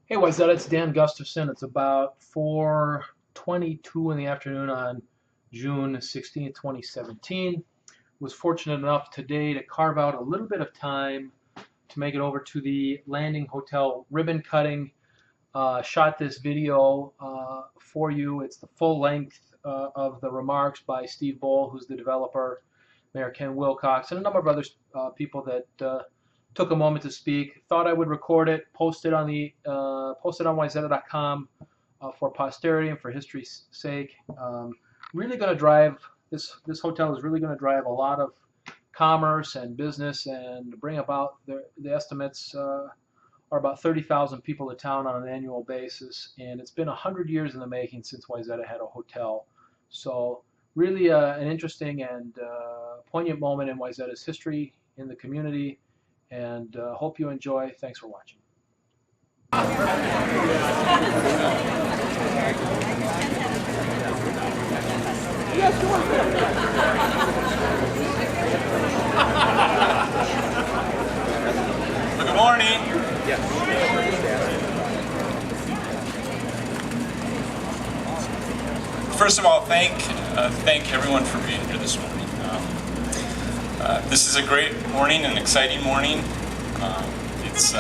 Hey, Wayzata, it's Dan Gustafson. It's about 4:22 in the afternoon on June 16th, 2017. Was fortunate enough today to carve out a little bit of time to make it over to the Landing Hotel ribbon cutting. Shot this video for you. It's the full length of the remarks by Steve Bohl, who's the developer, Mayor Ken Wilcox, and a number of other people that took a moment to speak. Thought I would record it, post it on Wayzata.com for posterity and for history's sake. Really going to drive this hotel is really going to drive a lot of commerce and business and bring about the estimates are about 30,000 people to town on an annual basis, and it's been 100 years in the making since Wayzata had a hotel. So really an interesting and poignant moment in Wayzata's history in the community, and hope you enjoy. Thanks for watching. Good morning. First of all, thank everyone for being here this morning. This is a great morning, an exciting morning. It's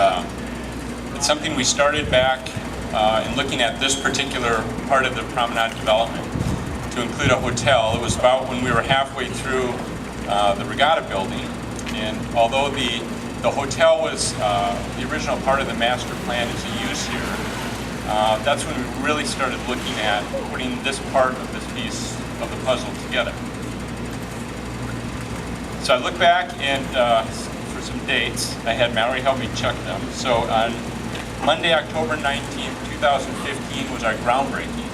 something we started back in looking at this particular part of the Promenade development to include a hotel. It was about when we were halfway through the Regatta building, and although the hotel was the original part of the master plan as a use here, that's when we really started looking at putting this part of this piece of the puzzle together. So I look back and for some dates, I had Mallory help me check them. So on Monday, October 19th, 2015 was our groundbreaking.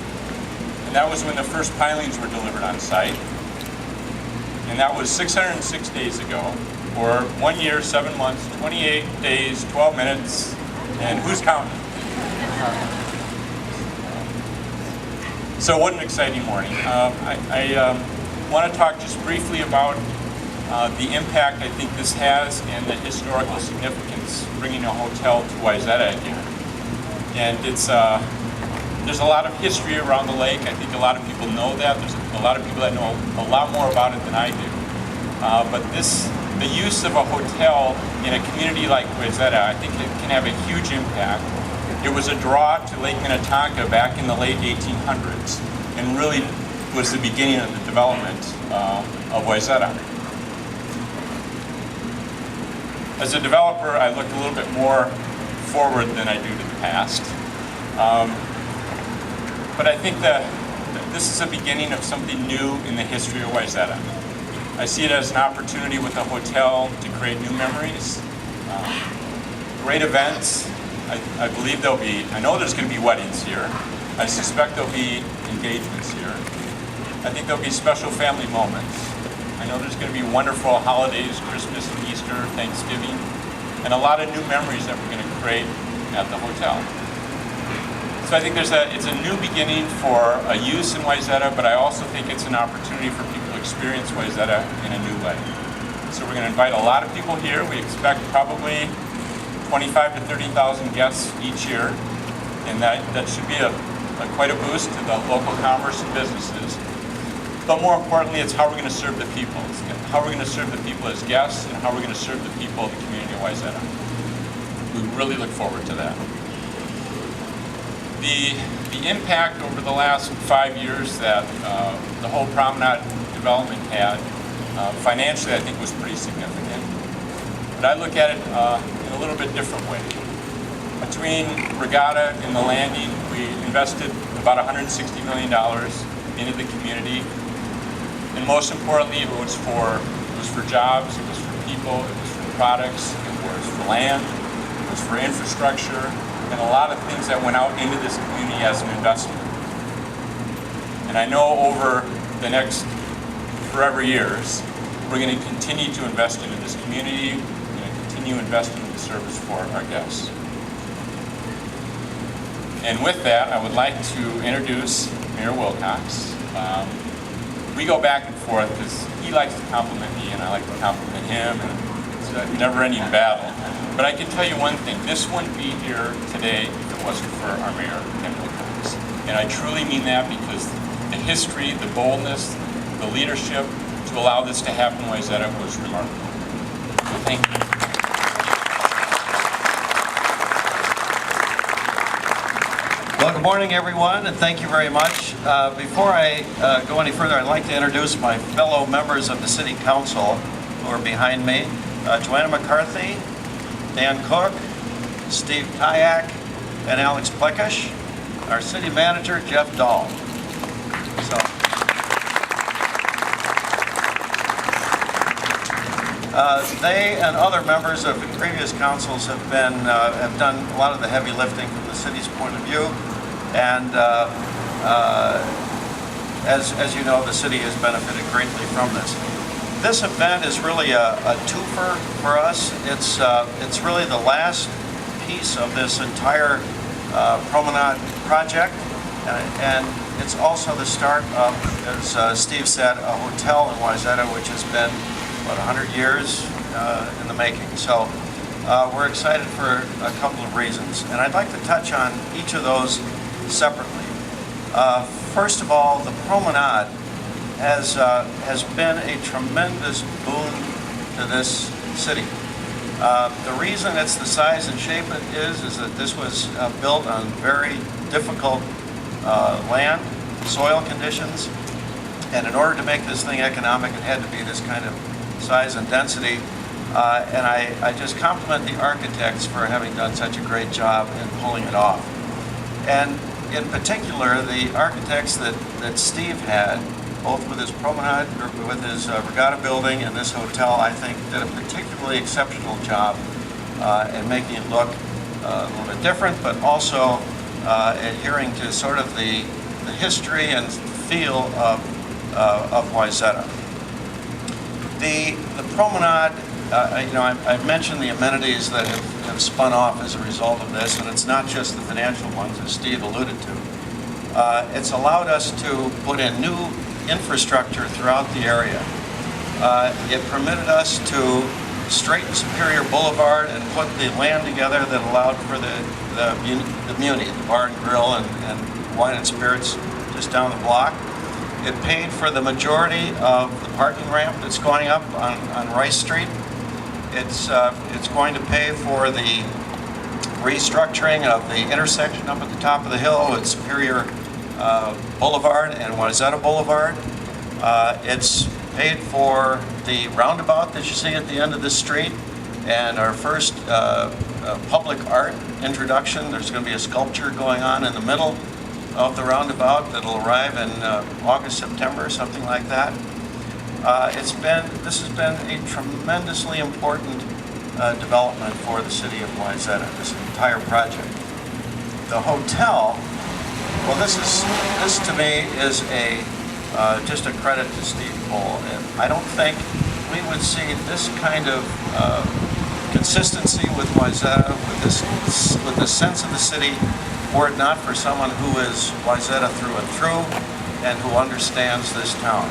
And that was when the first pilings were delivered on site. And that was 606 days ago, or 1 year, 7 months, 28 days, 12 minutes, and who's counting? So what an exciting morning. I want to talk just briefly about the impact I think this has and the historical significance bringing a hotel to Wayzata here. And there's a lot of history around the lake. I think a lot of people know that. There's a lot of people that know a lot more about it than I do. But the use of a hotel in a community like Wayzata, I think it can have a huge impact. It was a draw to Lake Minnetonka back in the late 1800s and really was the beginning of the development of Wayzata. As a developer, I look a little bit more forward than I do to the past. But I think that this is a beginning of something new in the history of Wayzata. I see it as an opportunity with a hotel to create new memories, great events. I believe I know there's going to be weddings here. I suspect there'll be engagements here. I think there'll be special family moments. I know there's going to be wonderful holidays, Christmas and Easter, Thanksgiving, and a lot of new memories that we're going to create at the hotel. So I think it's a new beginning for a use in Wayzata, but I also think it's an opportunity for people to experience Wayzata in a new way. So we're going to invite a lot of people here. We expect probably 25 to 30,000 guests each year, and that should be quite a boost to the local commerce and businesses. But more importantly, it's how we're going to serve the people. It's how we're going to serve the people as guests, and how we're going to serve the people of the community of Wayzata. We really look forward to that. The impact over the last 5 years that the whole Promenade development had, financially, I think was pretty significant. But I look at it in a little bit different way. Between Regatta and the Landing, we invested about $160 million into the community. And most importantly, it was for jobs, it was for people, it was for products, it was for land, it was for infrastructure, and a lot of things that went out into this community as an investment. And I know over the next forever years, we're going to continue to invest into this community, we're going to continue investing in the service for our guests. And with that, I would like to introduce Mayor Wilcox. We go back and forth because he likes to compliment me and I like to compliment him, and it's a never-ending battle. But I can tell you one thing, this wouldn't be here today if it wasn't for our mayor, Ken Wilcox. And I truly mean that because the history, the boldness, the leadership to allow this to happen in Wayzata was remarkable. So thank you. Well, good morning, everyone, and thank you very much. Before I go any further, I'd like to introduce my fellow members of the City Council who are behind me. Joanna McCarthy, Dan Cook, Steve Kayak, and Alex Plekish. Our City Manager, Jeff Dahl. So, they and other members of the previous councils have done a lot of the heavy lifting from the city's point of view. And as you know, the city has benefited greatly from this. This event is really a twofer for us. It's really the last piece of this entire promenade project, and it's also the start of, as Steve said, a hotel in Wayzata, which has been about 100 years in the making. So we're excited for a couple of reasons, and I'd like to touch on each of those separately. First of all, the promenade has been a tremendous boon to this city. The reason it's the size and shape it is that this was built on very difficult land, soil conditions, and in order to make this thing economic, it had to be this kind of size and density. And I just compliment the architects for having done such a great job in pulling it off. And in particular, the architects that Steve had, both with his promenade, or with his regatta building and this hotel, I think did a particularly exceptional job in making it look a little bit different, but also adhering to sort of the history and feel of Wayzata. The promenade, I've mentioned the amenities that have spun off as a result of this, and it's not just the financial ones, as Steve alluded to. It's allowed us to put in new infrastructure throughout the area. It permitted us to straighten Superior Boulevard and put the land together that allowed for the Muni, the bar and grill and wine and spirits just down the block. It paid for the majority of the parking ramp that's going up on Rice Street. It's going to pay for the restructuring of the intersection up at the top of the hill with Superior Boulevard and Wayzata Boulevard. It's paid for the roundabout that you see at the end of the street and our first public art introduction. There's going to be a sculpture going on in the middle of the roundabout that'll arrive in August, September, something like that. This has been a tremendously important development for the city of Wayzata, this entire project. The hotel, well, this to me is just a credit to Steve Cole. And I don't think we would see this kind of consistency with Wayzata, with the sense of the city, were it not for someone who is Wayzata through and through and who understands this town.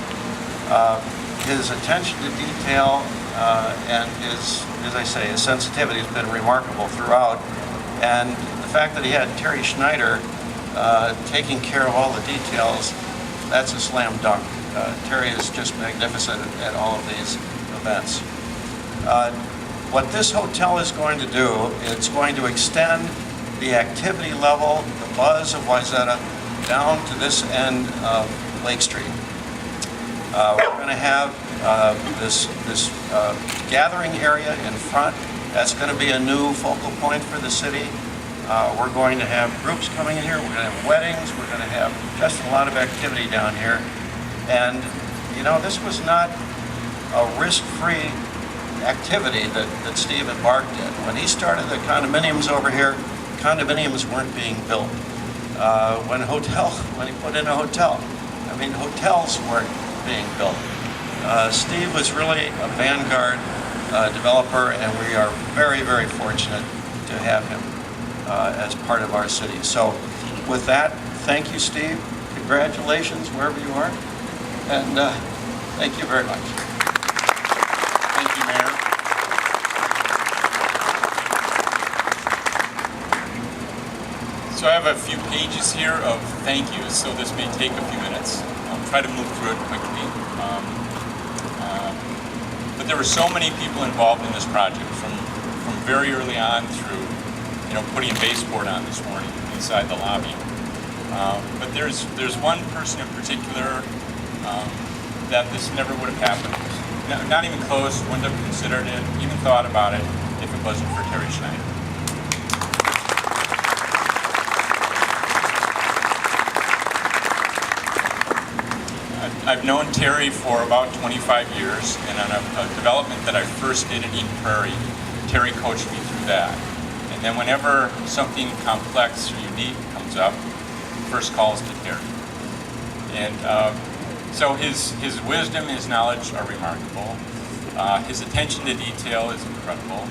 His attention to detail and his, as I say, his sensitivity has been remarkable throughout. And the fact that he had Terry Schneider taking care of all the details, that's a slam dunk. Terry is just magnificent at all of these events. What this hotel is going to do, it's going to extend the activity level, the buzz of Wayzata, down to this end of Lake Street. We're going to have this gathering area in front. That's going to be a new focal point for the city. We're going to have groups coming in here. We're going to have weddings. We're going to have just a lot of activity down here. And, you know, this was not a risk-free activity that Steve embarked in. When he started the condominiums over here, condominiums weren't being built. When he put in a hotel, I mean, hotels weren't being built. Steve was really a vanguard developer, and we are very, very fortunate to have him as part of our city. So with that, thank you, Steve. Congratulations, wherever you are. And thank you very much. Thank you, Mayor. So I have a few pages here of thank yous, so this may take a few minutes. I'll try to move through it quickly. But there were so many people involved in this project, from very early on through, putting a baseboard on this morning inside the lobby. But there's one person in particular that this never would have happened. Not even close, wouldn't have considered it, even thought about it, if it wasn't for Terry Schneider. I've known Terry for about 25 years, and on a development that I first did in Eden Prairie, Terry coached me through that. And then whenever something complex or unique comes up, first calls to Terry. And so his wisdom, his knowledge are remarkable. His attention to detail is incredible.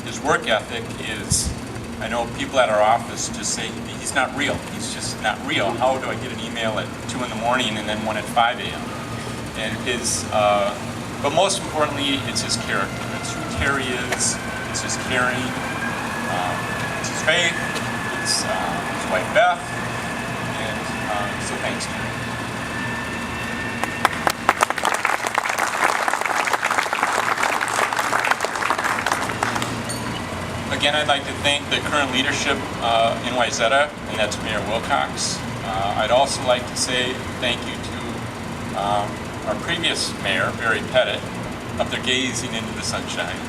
His work ethic is, I know people at our office just say, he's not real. He's just not real. How do I get an email at 2 in the morning and then one at 5 a.m.? And but most importantly, it's his character. It's who Terry is. It's his caring. It's his faith. It's his wife Beth. And so thanks, Terry. Again, I'd like to thank the current leadership in Wayzata, and that's Mayor Wilcox. I'd also like to say thank you to our previous mayor, Barry Pettit, up there gazing into the sunshine.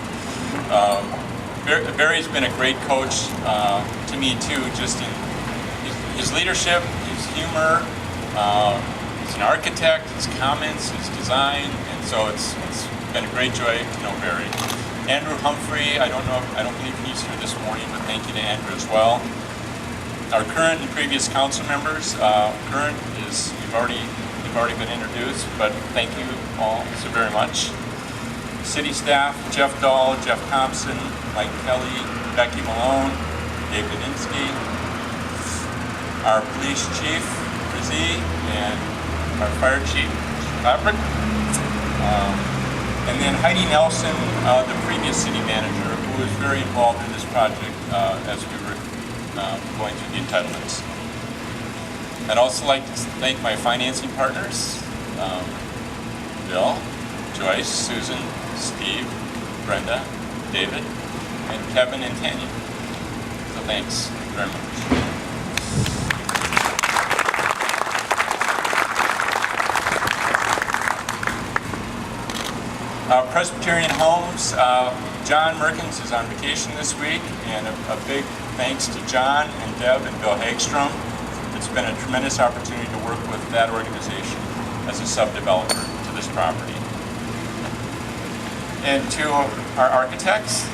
Barry's been a great coach to me too, just in his leadership, his humor. He's an architect, his comments, his design, and so it's been a great joy to know Barry. Andrew Humphrey, I don't believe he's here this morning, but thank you to Andrew as well. Our current and previous council members, current is, you've already been introduced, but thank you all so very much. City staff, Jeff Dahl, Jeff Thompson, Mike Kelly, Becky Malone, Dave Gadinsky, our police chief, Rizzi, and our fire chief, Fabric. And then Heidi Nelson, the previous city manager, who was very involved in this project as we were going through the entitlements. I'd also like to thank my financing partners, Bill, Joyce, Susan, Steve, Brenda, David, and Kevin and Tanya. So thanks very much. Presbyterian Homes, John Merkins is on vacation this week, and a big thanks to John and Deb and Bill Hagstrom. It's been a tremendous opportunity to work with that organization as a sub-developer to this property. And to our architects,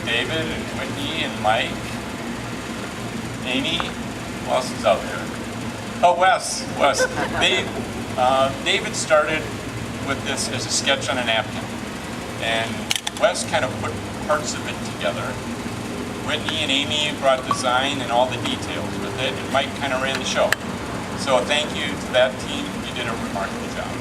David and Whitney and Mike, Amy, who else is out there? Oh, Wes. David started with this as a sketch on a napkin. And Wes kind of put parts of it together. Whitney and Amy brought design and all the details with it, and Mike kind of ran the show. So thank you to that team. You did a remarkable job.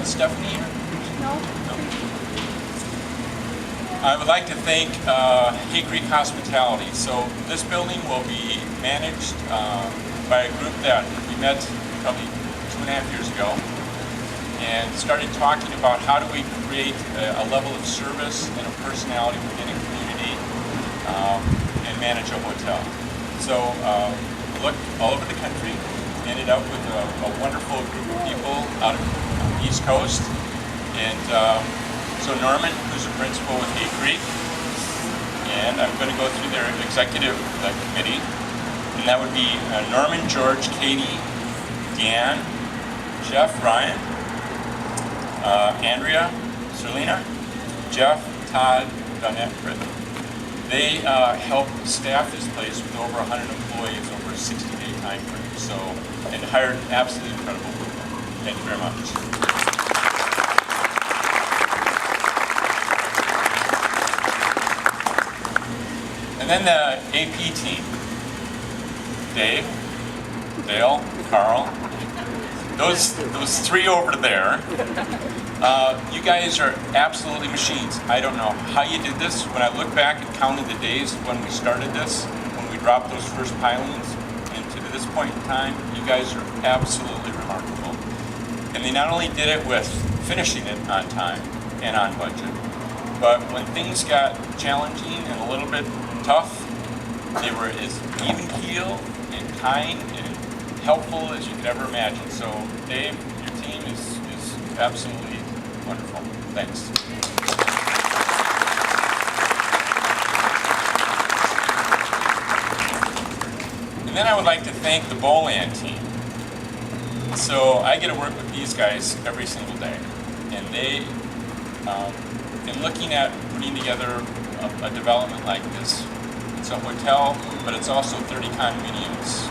Is Stephanie here? No. I would like to thank Hay Creek Hospitality. So this building will be managed by a group that we met probably 2.5 years ago and started talking about how do we create a level of service and a personality within a community and manage a hotel. So we looked all over the country, ended up with a wonderful group of people out of the East Coast. And so Norman, who's a principal with Hay Creek, and I'm going to go through their executive committee, and that would be Norman, George, Katie, Dan, Jeff, Ryan, Andrea, Serlina, Jeff, Todd, Donette, Britton. They help staff this place with over 100 employees over a 60-day time frame, so, and hired absolutely incredible people. Thank you very much. And then the AP team, Dave, Dale, Carl, those three over there, you guys are absolutely machines. I don't know how you did this. When I look back and counted the days when we started this, when we dropped those first pilings, and to this point in time, you guys are absolutely remarkable. And they not only did it with finishing it on time and on budget, but when things got challenging and a little bit tough, they were as even-keeled and kind and helpful as you could ever imagine. So, Dave, your team is absolutely wonderful. Thanks. And then I would like to thank the Boland team. So I get to work with these guys every single day, and they, in looking at putting together a development like this, it's a hotel, but it's also 30 condominiums.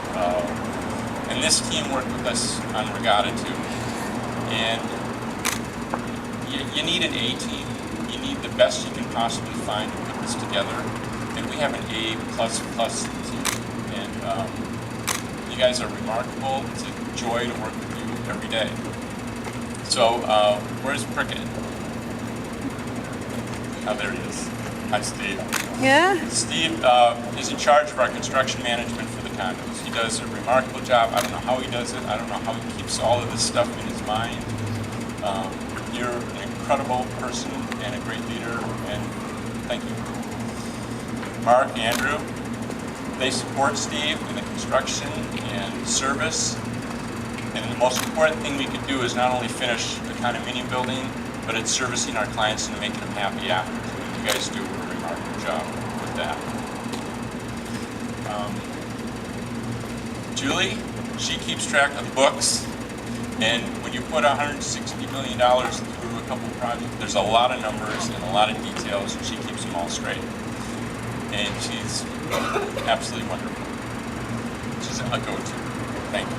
And this team worked with us on Regatta too. And you need an A team. You need the best you can possibly find to put this together. And we have an A++ team. And you guys are remarkable. It's a joy to work with you every day. So where's Prickett? Oh, there he is. Hi, Steve. Yeah? Steve is in charge of our construction management for the condos. He does a remarkable job. I don't know how he does it. I don't know how he keeps all of this stuff in his mind. You're an incredible person and a great leader, and thank you. Mark, Andrew, they support Steve in the construction and service. And the most important thing we could do is not only finish the condominium building, but it's servicing our clients and making them happy after. You guys do a remarkable job with that. Julie, she keeps track of the books, and when you put $160 million through a couple of projects, there's a lot of numbers and a lot of details, and she keeps them all straight. And she's absolutely wonderful. She's a go-to. Thank you.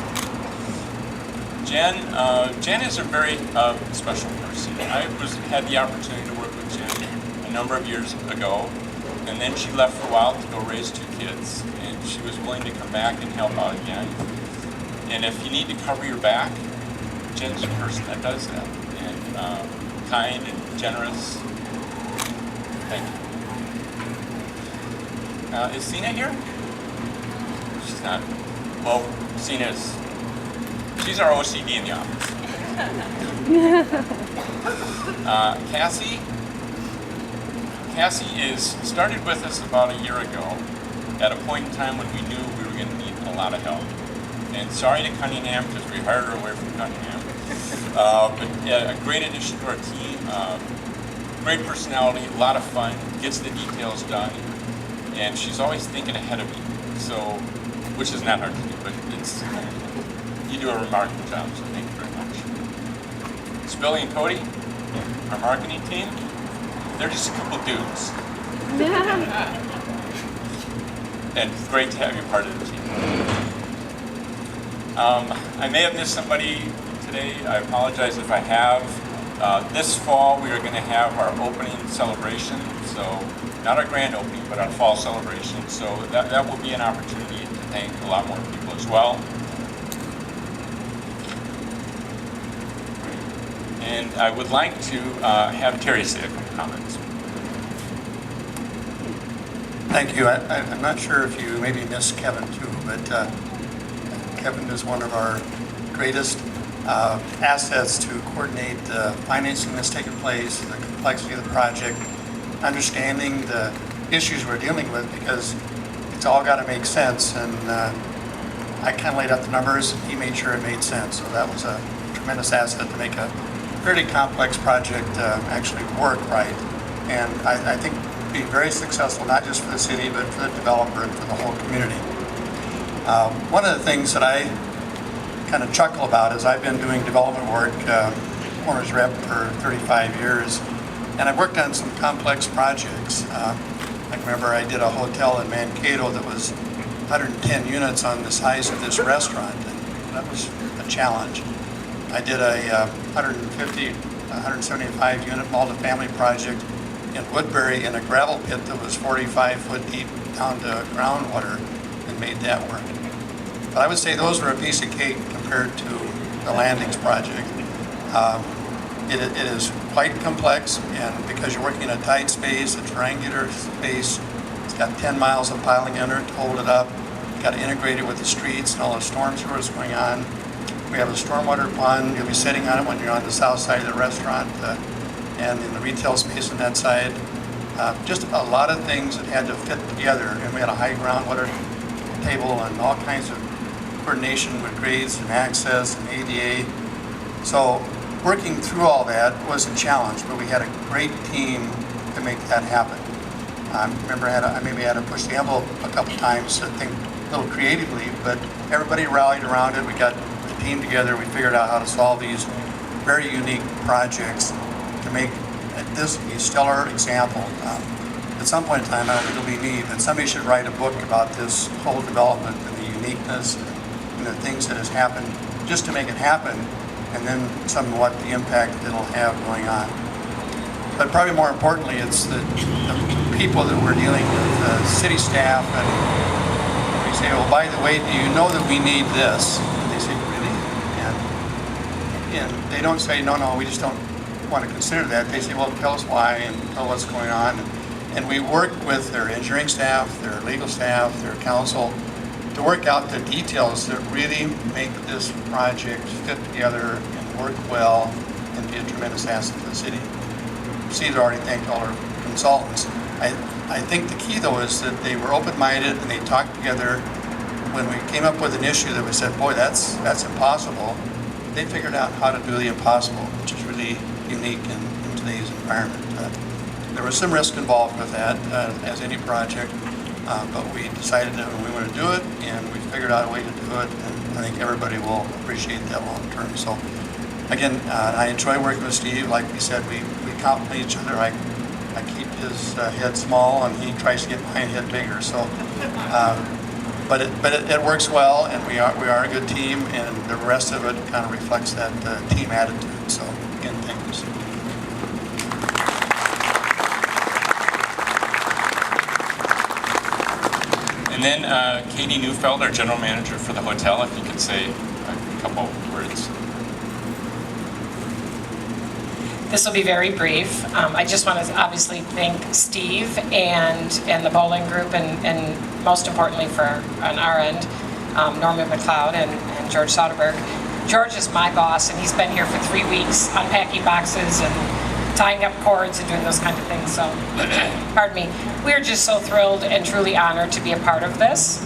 Jen is a very special person. I had the opportunity to work with Jen a number of years ago, and then she left for a while to go raise 2 kids, and she was willing to come back and help out again. And if you need to cover your back, Jen's the person that does that, and kind and generous. Thank you. Is Sina here? She's not. Well, Sina is. She's our OCD in the office. Cassie started with us about a year ago at a point in time when we knew we were going to need a lot of help. And sorry to Cunningham because we hired her away from Cunningham. But a great addition to our team, great personality, a lot of fun, gets the details done, and she's always thinking ahead of you. So, which is not hard to do, but you do a remarkable job, so thank you very much. Spilly and Cody, our marketing team, they're just a couple dudes. And great to have you part of the team. I may have missed somebody today. I apologize if I have. This fall we are going to have our opening celebration, so not our grand opening, but our fall celebration. So that will be an opportunity to thank a lot more people as well. And I would like to have Terry say a couple comments. Thank you. I'm not sure if you maybe missed Kevin too, but Kevin is one of our greatest assets to coordinate the financing that's taking place, the complexity of the project, understanding the issues we're dealing with, because it's all got to make sense. And I kind of laid out the numbers. He made sure it made sense. So that was a tremendous asset to make a pretty complex project actually work right. And I think be very successful, not just for the city, but for the developer and for the whole community. One of the things that I kind of chuckle about is I've been doing development work, owner's rep for 35 years, and I've worked on some complex projects. I remember I did a hotel in Mankato that was 110 units on the size of this restaurant, and that was a challenge. I did a 175 unit multifamily project in Woodbury in a gravel pit that was 45 foot deep down to groundwater, and made that work. But I would say those were a piece of cake compared to the landings project. It is quite complex, and because you're working in a tight space, a triangular space, it's got 10 miles of piling under it to hold it up. You've got to integrate it with the streets and all the storm sewers going on. We have a stormwater pond. You'll be sitting on it when you're on the south side of the restaurant and in the retail space on that side. Just a lot of things that had to fit together, and we had a high groundwater table and all kinds of coordination with grades and access and ADA. So working through all that was a challenge, but we had a great team to make that happen. I remember I maybe had to push the envelope a couple times to think a little creatively, but everybody rallied around it. We got the team together. We figured out how to solve these very unique projects to make this a stellar example. At some point in time, I don't think it'll be me, but somebody should write a book about this whole development and the uniqueness and the things that has happened just to make it happen, and then somewhat the impact it'll have going on. But probably more importantly, it's the people that we're dealing with, the city staff, and we say, well, by the way, do you know that we need this? And they say, really? And they don't say, no, we just don't want to consider that. They say, well, tell us why and tell what's going on. And we work with their engineering staff, their legal staff, their council to work out the details that really make this project fit together and work well and be a tremendous asset to the city. Steve's already thanked all our consultants. I think the key, though, is that they were open-minded and they talked together. When we came up with an issue that we said, boy, that's impossible, they figured out how to do the impossible, which is really unique in today's environment. There was some risk involved with that, as any project, but we decided that we want to do it, and we figured out a way to do it, and I think everybody will appreciate that long term. So, again, I enjoy working with Steve. Like we said, we complement each other. I keep his head small, and he tries to get my head bigger. So, but it works well, and we are a good team, and the rest of it kind of reflects that team attitude. So, again, thank you, Steve. And then Katie Neufeld, our general manager for the hotel, if you could say a couple words. This will be very brief. I just want to obviously thank Steve and the bowling group, and most importantly on our end, Norman McLeod and George Soderberg. George is my boss, and he's been here for 3 weeks unpacking boxes and tying up cords and doing those kind of things. So, pardon me. We're just so thrilled and truly honored to be a part of this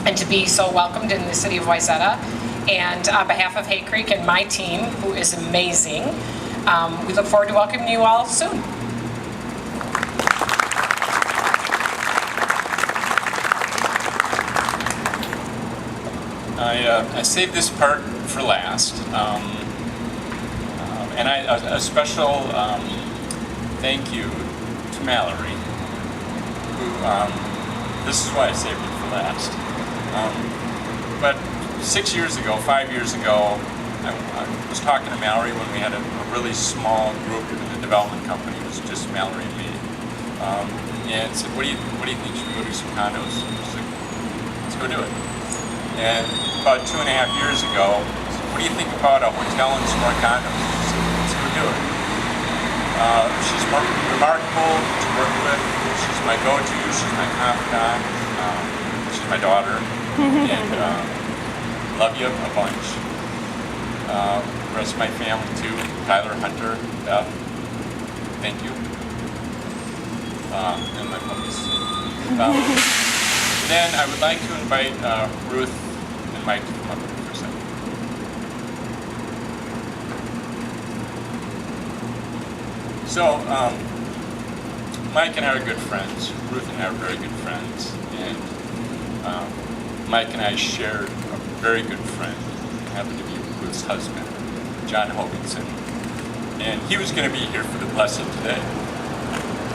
and to be so welcomed in the city of Wayzata. And on behalf of Hay Creek and my team, who is amazing, we look forward to welcoming you all soon. I saved this part for last. And a special thank you to Mallory, who, this is why I saved it for last. But 5 years ago, I was talking to Mallory when we had a really small group in the development company. It was just Mallory and me. And said, what do you think? Should we go do some condos? She's like, let's go do it. And about 2.5 years ago, I said, what do you think about a hotel and some more condos? Let's go do it. She's remarkable to work with. She's my go-to. She's my confidant. She's my daughter. And love you a bunch. The rest of my family too. Tyler, Hunter, Beth. Thank you. And my puppies. Then I would like to invite Ruth and Mike to come up here for a second. So, Mike and I are good friends. Ruth and I are very good friends. And Mike and I shared a very good friend, who happened to be Ruth's husband, John Hoganson. And he was going to be here for the Blessed today,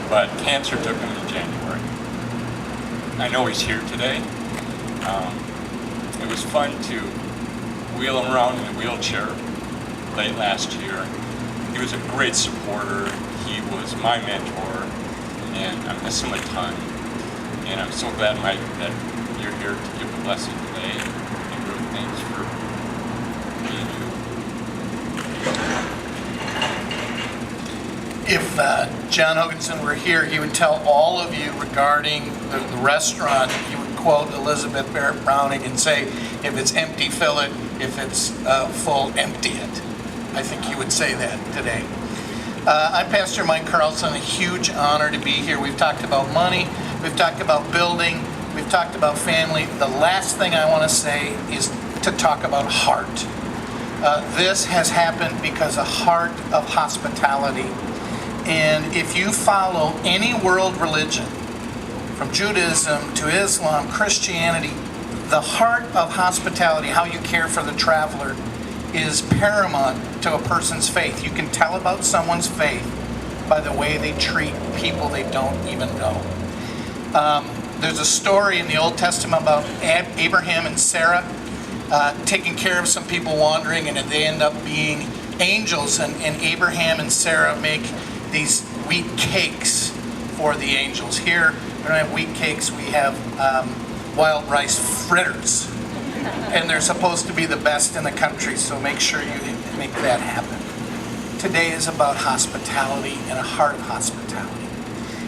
but cancer took him in January. I know he's here today. It was fun to wheel him around in a wheelchair late last year. He was a great supporter. He was my mentor, and I miss him a ton. And I'm so glad, Mike, that you're here to give the blessing today. And Ruth, thanks for being you. If John Hoganson were here, he would tell all of you regarding the restaurant, he would quote Elizabeth Barrett Browning and say, if it's empty, fill it. If it's full, empty it. I think he would say that today. I'm Pastor Mike Carlson. A huge honor to be here. We've talked about money. We've talked about building. We've talked about family. The last thing I want to say is to talk about heart. This has happened because of heart of hospitality. And if you follow any world religion, from Judaism to Islam, Christianity, the heart of hospitality, how you care for the traveler, is paramount to a person's faith. You can tell about someone's faith by the way they treat people they don't even know. There's a story in the Old Testament about Abraham and Sarah taking care of some people wandering, and they end up being angels, and Abraham and Sarah make these wheat cakes for the angels. Here, we don't have wheat cakes, we have wild rice fritters. And they're supposed to be the best in the country, so make sure you make that happen. Today is about hospitality and a heart of hospitality.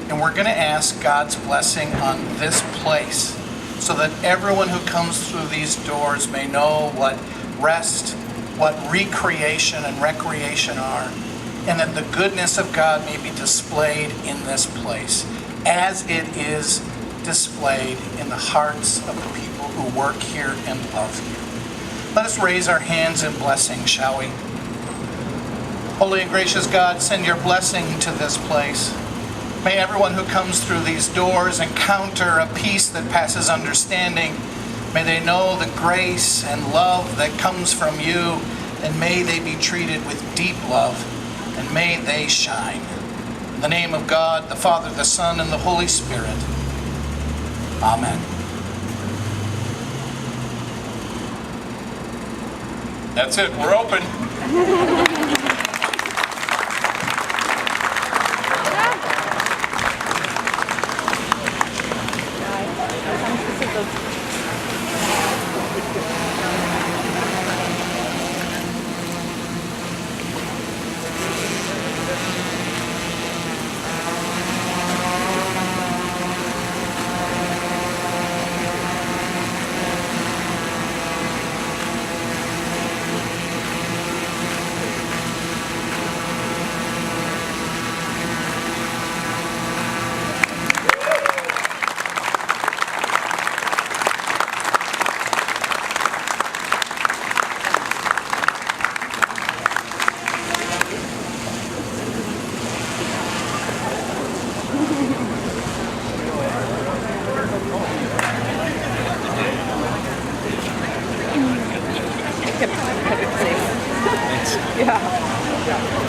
And we're going to ask God's blessing on this place so that everyone who comes through these doors may know what rest, what recreation and recreation are, and that the goodness of God may be displayed in this place as it is displayed in the hearts of the people who work here and love here. Let us raise our hands in blessing, shall we? Holy and gracious God, send your blessing to this place. May everyone who comes through these doors encounter a peace that passes understanding. May they know the grace and love that comes from you, and may they be treated with deep love, and may they shine. In the name of God, the Father, the Son, and the Holy Spirit. Amen. That's it. We're open.